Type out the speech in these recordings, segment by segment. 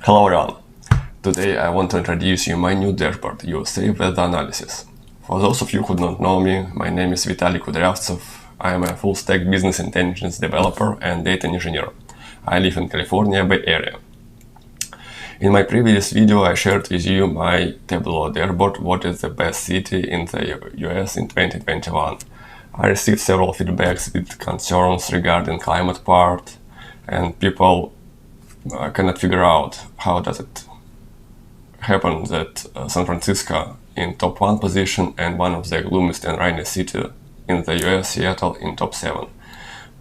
Hello everyone! Today I want to introduce you my new dashboard, USA Weather Analysis. For those of you who don't know me, my name is Vitaly Kudryavtsev. I am a full-stack business intelligence developer and data engineer. I live in California Bay Area. In my previous video I shared with you my Tableau dashboard, what is the best city in the US in 2021. I received several feedbacks with concerns regarding climate part, and people cannot figure out how does it happen that San Francisco in top 1 position and one of the gloomiest and rainiest city in the US, Seattle, in top 7.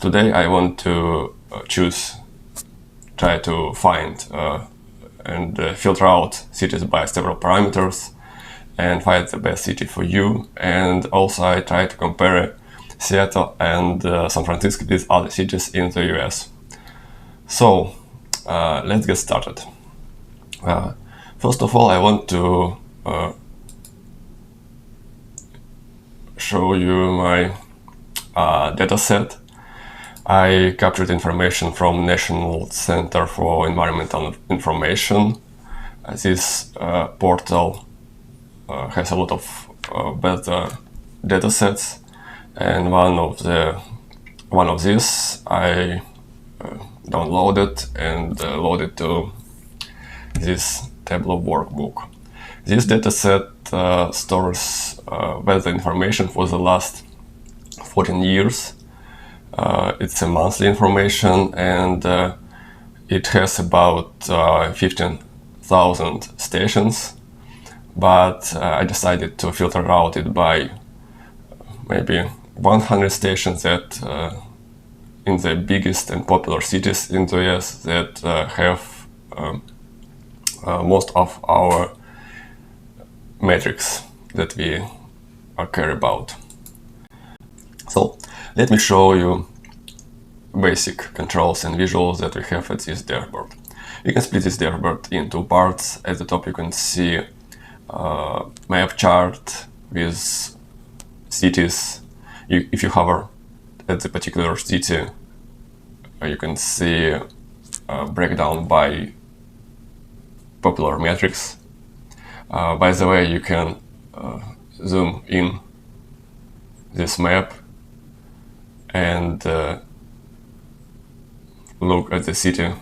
Today I want to try to find and filter out cities by several parameters and find the best city for you. And also I try to compare Seattle and San Francisco with other cities in the US. So let's get started. First of all, I want to show you my dataset. I captured information from National Center for Environmental Information. This portal has a lot of better datasets, and one of these I downloaded and loaded to this Tableau workbook. This dataset stores weather information for the last 14 years. It's a monthly information, and it has about 15,000 stations, but I decided to filter out it by maybe 100 stations that in the biggest and popular cities in the US that have most of our metrics that we care about. So let me show you basic controls and visuals that we have at this dashboard. You can split this dashboard in 2 parts. At the top you can see map chart with cities. If you hover at the particular city, you can see breakdown by popular metrics. By the way, you can zoom in this map and look at the city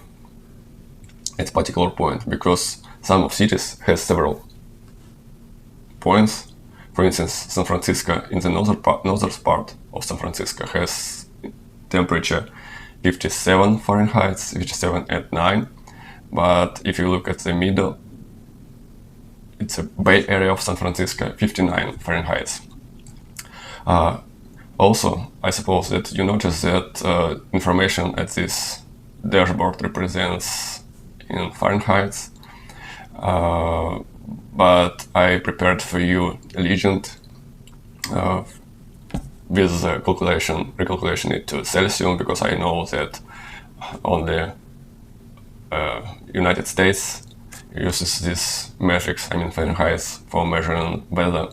at a particular point, because some of cities has several points. For instance, San Francisco, in the northern part of San Francisco, has temperature 57 Fahrenheit, 57 at 9. But if you look at the middle, it's a Bay Area of San Francisco, 59 Fahrenheit. Also, I suppose that you notice that information at this dashboard represents in Fahrenheit. But I prepared for you a legend with recalculation it to Celsius, because I know that only United States uses this metrics, I mean Fahrenheit, for measuring weather.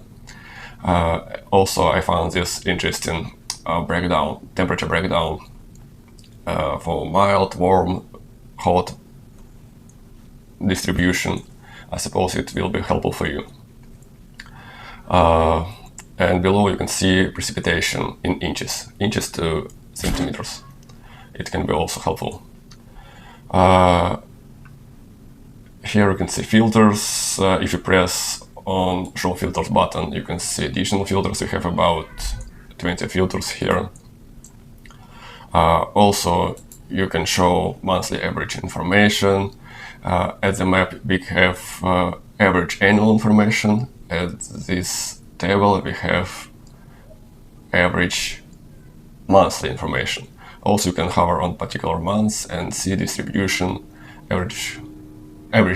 Also, I found this interesting temperature breakdown for mild, warm, hot distribution. I suppose it will be helpful for you. And below you can see precipitation in inches to centimeters. It can be also helpful. Here you can see filters. If you press on Show Filters button, you can see additional filters. We have about 20 filters here. Also, you can show monthly average information. At the map, we have average annual information. At this table, we have average monthly information. Also, you can hover on particular months and see distribution, average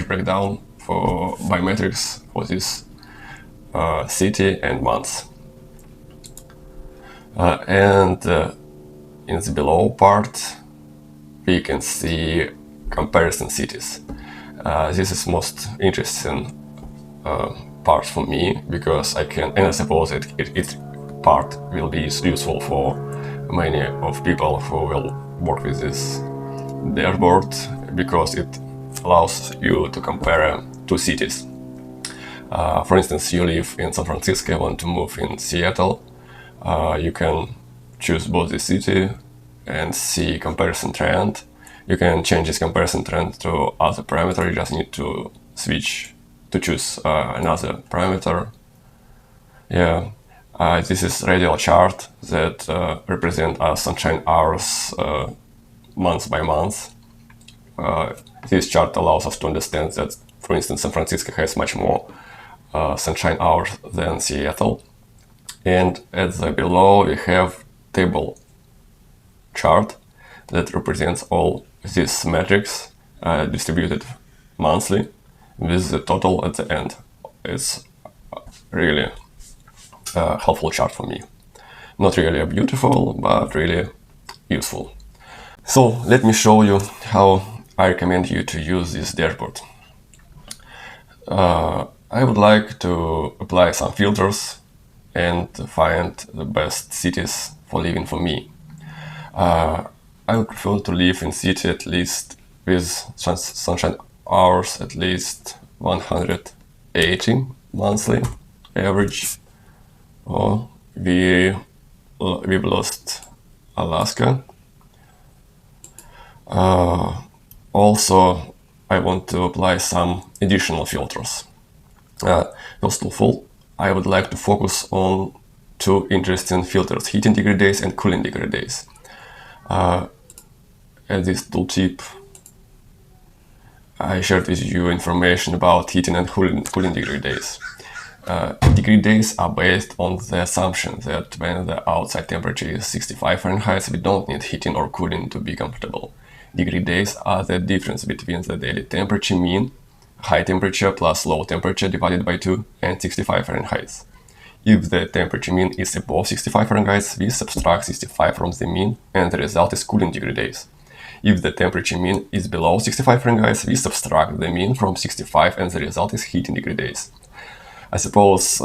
breakdown by metrics for this city and months. And in the below part, we can see comparison cities. This is most interesting part for me, because and I suppose it part will be useful for many of people who will work with this dashboard, because it allows you to compare two cities. For instance, you live in San Francisco, want to move in Seattle. You can choose both the city and see comparison trend. You can change this comparison trend to other parameter. You just need to switch to choose another parameter. Yeah, this is radial chart that represent sunshine hours month by month. This chart allows us to understand that, for instance, San Francisco has much more sunshine hours than Seattle. And at the below we have table chart that represents all these metrics distributed monthly with the total at the end. It's really a helpful chart for me. Not really beautiful, but really useful. So let me show you how I recommend you to use this dashboard. I would like to apply some filters and find the best cities for living for me. I would prefer to live in city at least with sunshine hours at least 180 monthly average. Oh, we've lost Alaska. Also, I want to apply some additional filters. First of all, I would like to focus on two interesting filters: heating degree days and cooling degree days. At this tooltip, I shared with you information about heating and cooling degree days. Degree days are based on the assumption that when the outside temperature is 65 Fahrenheit, we don't need heating or cooling to be comfortable. Degree days are the difference between the daily temperature mean, high temperature plus low temperature divided by 2, and 65 Fahrenheit. If the temperature mean is above 65 Fahrenheit, we subtract 65 from the mean, and the result is cooling degree days. If the temperature mean is below 65 Fahrenheit, we subtract the mean from 65, and the result is heating degree days. I suppose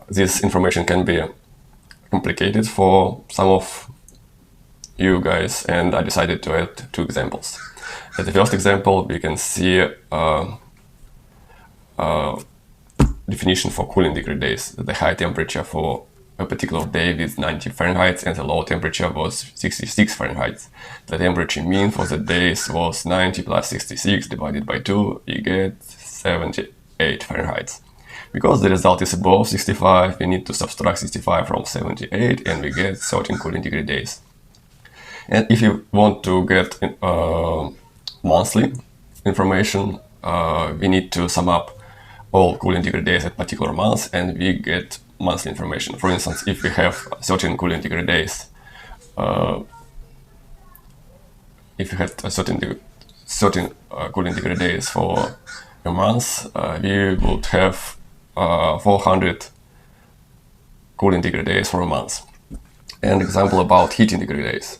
this information can be complicated for some of you guys, and I decided to add two examples. At the first example, we can see definition for cooling degree days. The high temperature for a particular day with 90 Fahrenheit and the low temperature was 66 Fahrenheit. The temperature mean for the days was 90 plus 66 divided by 2, you get 78 Fahrenheit. Because the result is above 65, we need to subtract 65 from 78 and we get 13 cooling degree days. And if you want to get monthly information, we need to sum up all cooling degree days at particular months and we get monthly information. For instance, if we have 13 cooling degree days, if we had 13 cooling degree days for a month, we would have 400 cooling degree days for a month. An example about heating degree days.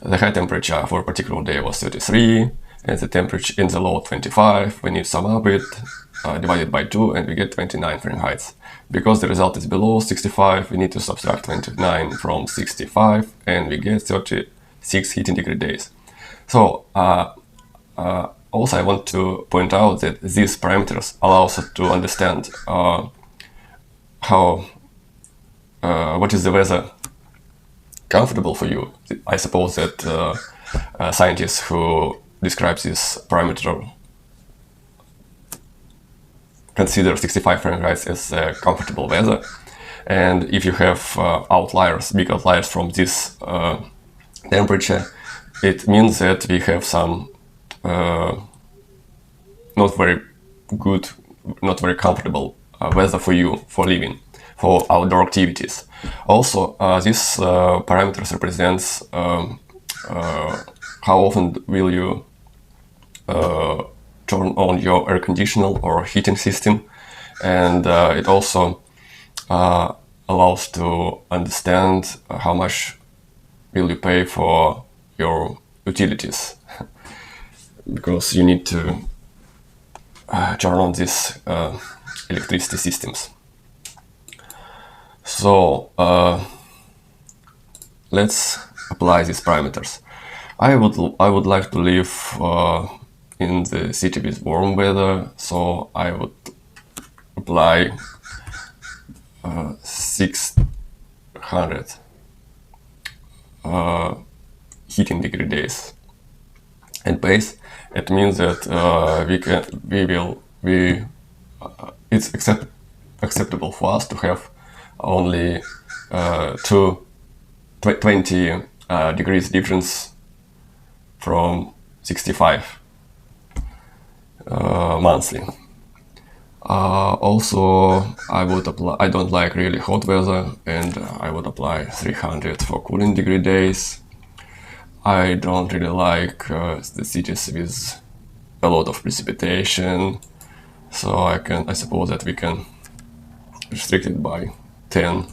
The high temperature for a particular day was 33, and the temperature in the low 25. We need to sum up it, divided by 2, and we get 29 Fahrenheit. Because the result is below 65, we need to subtract 29 from 65, and we get 36 heating degree days. So, also I want to point out that these parameters allow us to understand what is the weather comfortable for you. I suppose that scientists who describe this parameter consider 65 Fahrenheit as comfortable weather. And if you have outliers, big outliers from this temperature, it means that we have some not very good, not very comfortable weather for you, for living, for outdoor activities. Also, this parameters represents how often will you turn on your air conditioner or heating system, and it also allows to understand how much will you pay for your utilities, because you need to turn on these electricity systems. So let's apply these parameters. I would like to live in the city with warm weather, so I would apply 600 heating degree days. And pace, it means that it's acceptable for us to have only 20 degrees difference from 65 monthly. Also, I don't like really hot weather, and I would apply 300 for cooling degree days. I don't really like the cities with a lot of precipitation, so I suppose that we can restrict it by 10.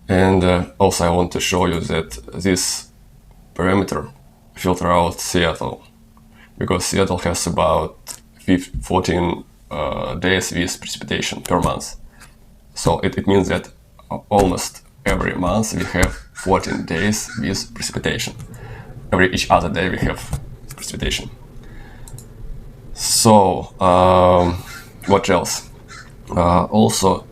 And also I want to show you that this parameter filter out Seattle, because Seattle has about 14 days with precipitation per month. So it means that almost every month we have 14 days with precipitation. Each other day we have precipitation. So what else? Also,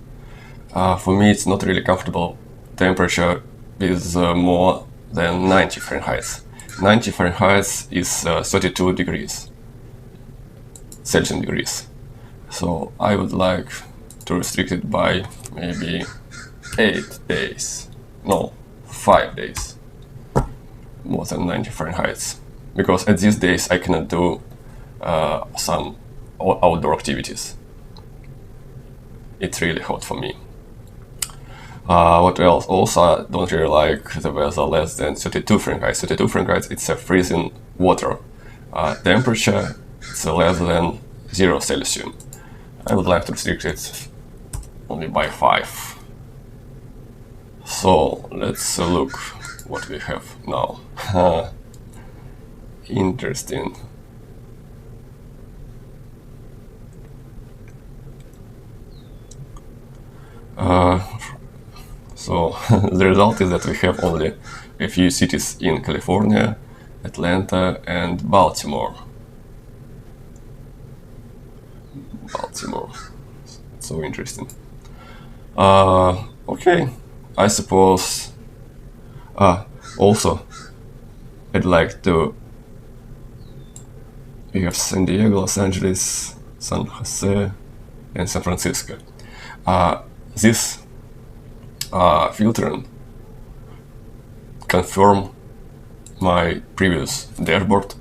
for me it's not really comfortable temperature with more than 90 Fahrenheit. 90 Fahrenheit is 32 degrees Celsius degrees. So I would like to restrict it by maybe 8 days. No, 5 days. More than 90 Fahrenheit. Because at these days I cannot do some outdoor activities. It's really hot for me. What else? Also, I don't really like the weather less than 32 Fahrenheit. 32 Fahrenheit, it's a freezing water. Temperature, it's less than 0 Celsius. I would like to restrict it only by 5. So, let's look what we have now. Interesting. So the result is that we have only a few cities in California, Atlanta, and Baltimore. So interesting. Okay, I suppose. Also, I'd like to. We have San Diego, Los Angeles, San Jose, and San Francisco. This filtering confirm my previous dashboard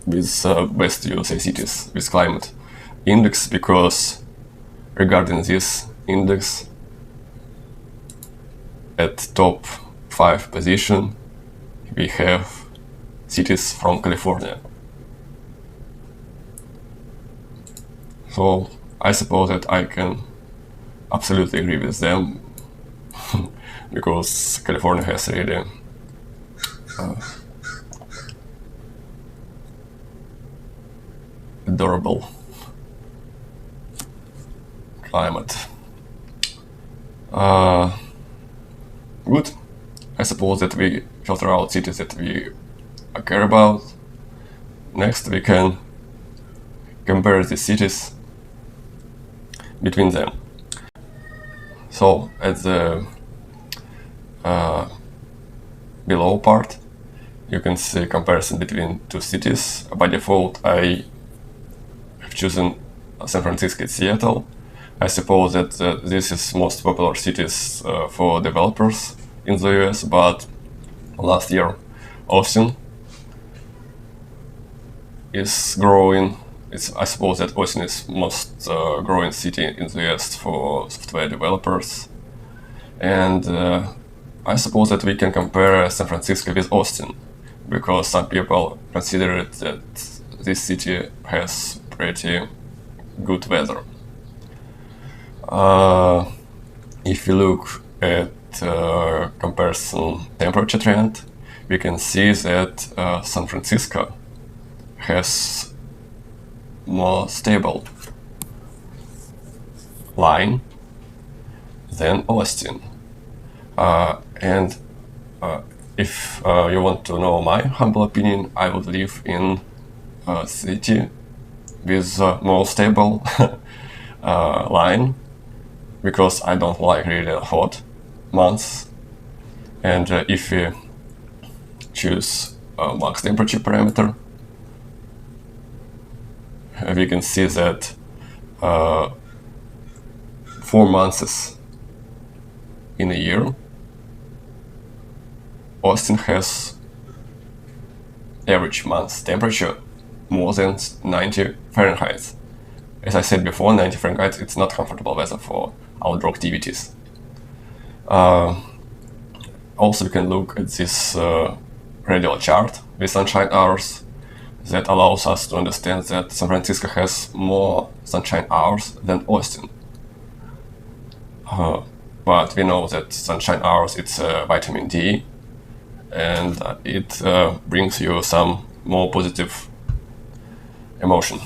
with best USA cities with climate index, because regarding this index, at top 5 position we have cities from California. So I suppose that I can absolutely agree with them because California has really adorable climate. Good. I suppose that we filter out cities that we care about. Next we can compare the cities between them. So at the below part you can see comparison between two cities. By default I have chosen San Francisco and Seattle. I suppose that this is most popular cities for developers in the US, but last year Austin is growing. I suppose that Austin is most growing city in the US for software developers, and I suppose that we can compare San Francisco with Austin, because some people consider that this city has pretty good weather. If you look at comparison temperature trend, we can see that San Francisco has more stable line than Austin. And if you want to know my humble opinion, I would live in city with a more stable line, because I don't like really hot months. And if we choose max temperature parameter, we can see that 4 months in a year, Austin has average month temperature more than 90 Fahrenheit. As I said before, 90 Fahrenheit, it's not comfortable weather for outdoor activities. Also, we can look at this radial chart with sunshine hours that allows us to understand that San Francisco has more sunshine hours than Austin. But we know that sunshine hours, it's vitamin D, and it brings you some more positive emotion.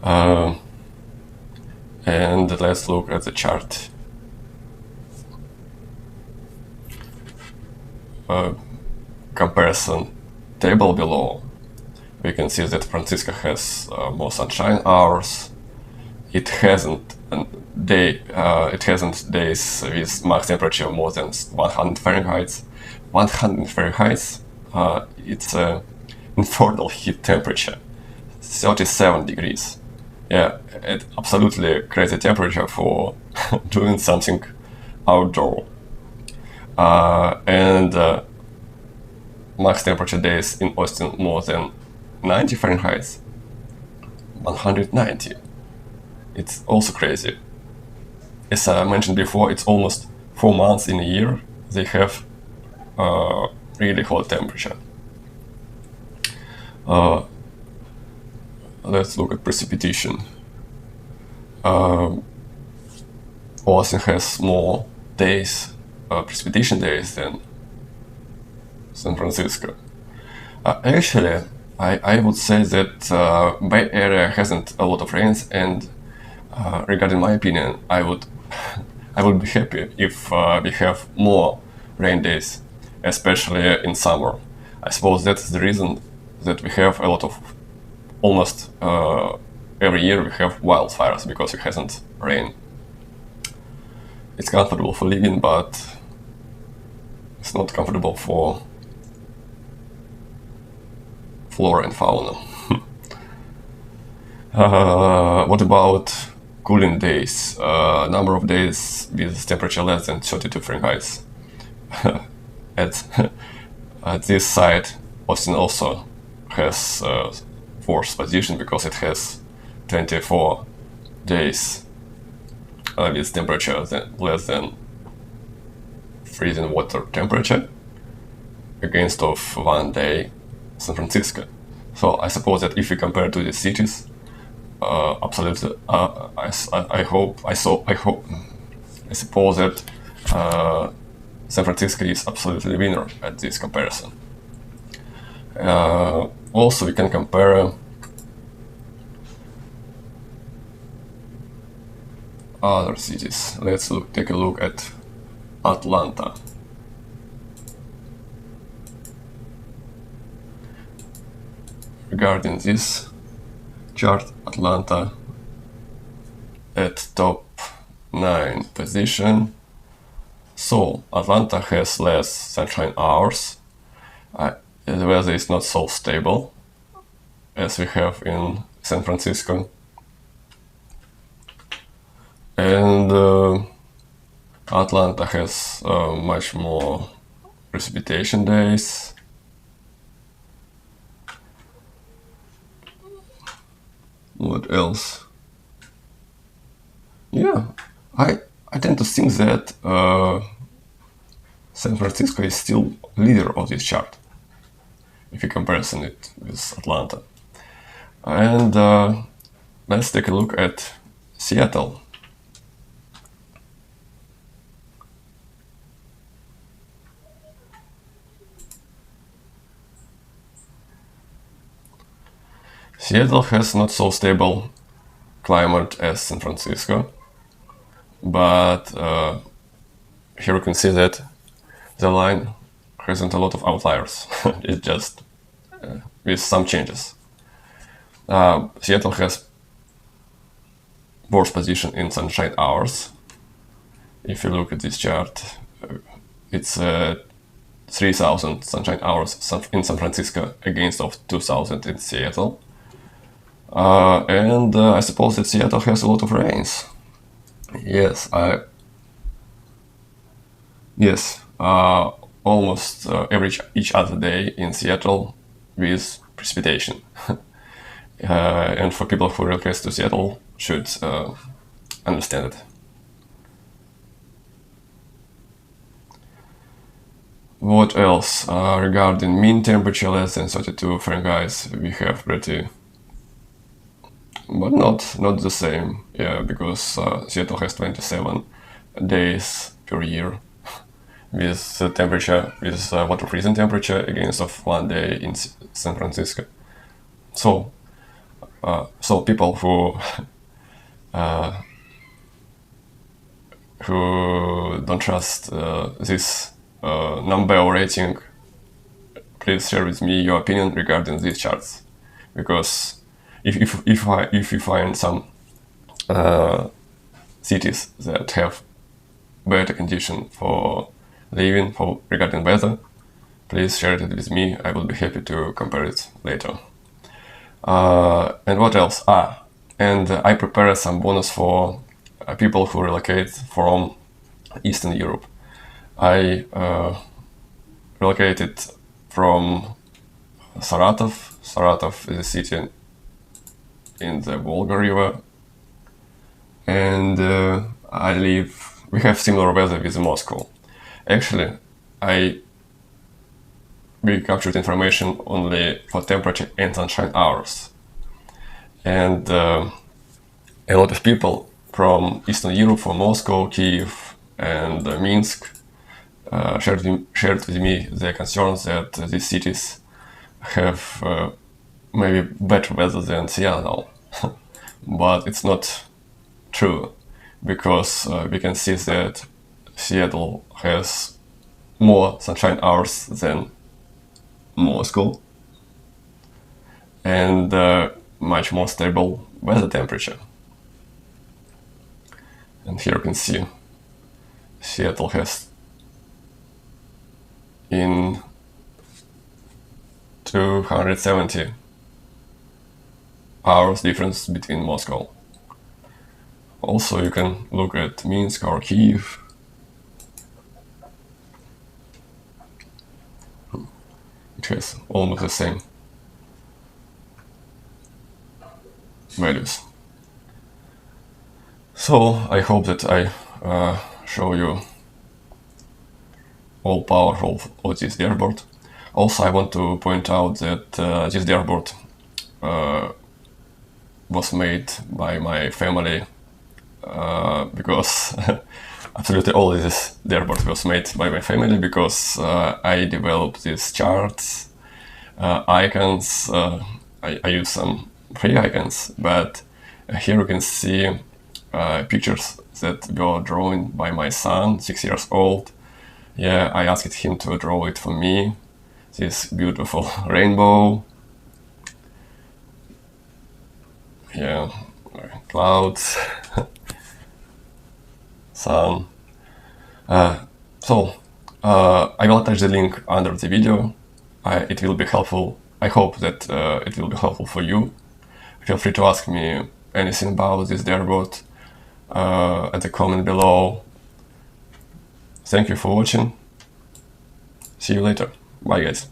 And let's look at the chart. Comparison table below. We can see that Francisco has more sunshine hours. It hasn't days with max temperature more than 100 Fahrenheit. 100 Fahrenheit, it's an infernal heat temperature, 37 degrees. Yeah, it's absolutely crazy temperature for doing something outdoor. And max temperature days in Austin more than 90 Fahrenheit, 190. It's also crazy. As I mentioned before, it's almost 4 months in a year they have really hot temperature. Let's look at precipitation. Austin has more days, precipitation days than San Francisco. Actually, I would say that Bay Area hasn't a lot of rains, and regarding my opinion, I would be happy if we have more rain days, especially in summer. I suppose that's the reason that we have a lot of, almost every year we have wildfires, because it hasn't rained. It's comfortable for living, but it's not comfortable for flora and fauna. What about cooling days? Number of days with temperature less than 32 Fahrenheit. At this site, Austin also has fourth position, because it has 24 days with temperature less than freezing water temperature, against of 1 day San Francisco. So I suppose that if we compare to the cities, absolutely, I suppose that San Francisco is absolutely winner at this comparison. Also, we can compare other cities. Let's take a look at Atlanta. Regarding this chart, Atlanta at top 9 position. So Atlanta has less sunshine hours. The weather is not so stable as we have in San Francisco. And Atlanta has much more precipitation days. What else? Yeah, I tend to think that San Francisco is still leader of this chart, if you comparison it with Atlanta. And let's take a look at Seattle. Seattle has not so stable climate as San Francisco, but here you can see that the line hasn't a lot of outliers. It's just with some changes. Seattle has worst position in sunshine hours. If you look at this chart, it's 3,000 sunshine hours in San Francisco against of 2,000 in Seattle. And I suppose that Seattle has a lot of rains. Yes, almost each other day in Seattle with precipitation. And for people who relocate to Seattle should understand it. What else? Regarding mean temperature less than 32 Fahrenheit, we have pretty, but not the same. Yeah, because Seattle has 27 days per year with temperature, with water freezing temperature against of 1 day in San Francisco. So people who don't trust this number or rating, please share with me your opinion regarding these charts, because if you find some cities that have better condition for living regarding weather, please share it with me. I will be happy to compare it later. And what else? And I prepared some bonus for people who relocate from Eastern Europe. I relocated from Saratov. Saratov is a city in the Volga River, and we have similar weather with Moscow. Actually, we captured information only for temperature and sunshine hours. And a lot of people from Eastern Europe, from Moscow, Kiev, and Minsk, shared with me their concerns that these cities have maybe better weather than Seattle. But it's not true, because we can see that Seattle has more sunshine hours than Moscow, and much more stable weather temperature. And here you can see Seattle has in 270 hours difference between Moscow. Also, you can look at Minsk or Kiev. It has almost the same values. So I hope that I show you all power of this dashboard. Also, I want to point out that this dashboard was made by my family, because absolutely all of this dashboard was made by my family, because I developed these charts, icons. I use some free icons, but here you can see pictures that were drawn by my son, 6 years old. Yeah, I asked him to draw it for me. This beautiful rainbow. Yeah, clouds, sun. So I will attach the link under the video. It will be helpful. I hope that it will be helpful for you. Feel free to ask me anything about this dashboard at the comment below. Thank you for watching. See you later. Bye, guys.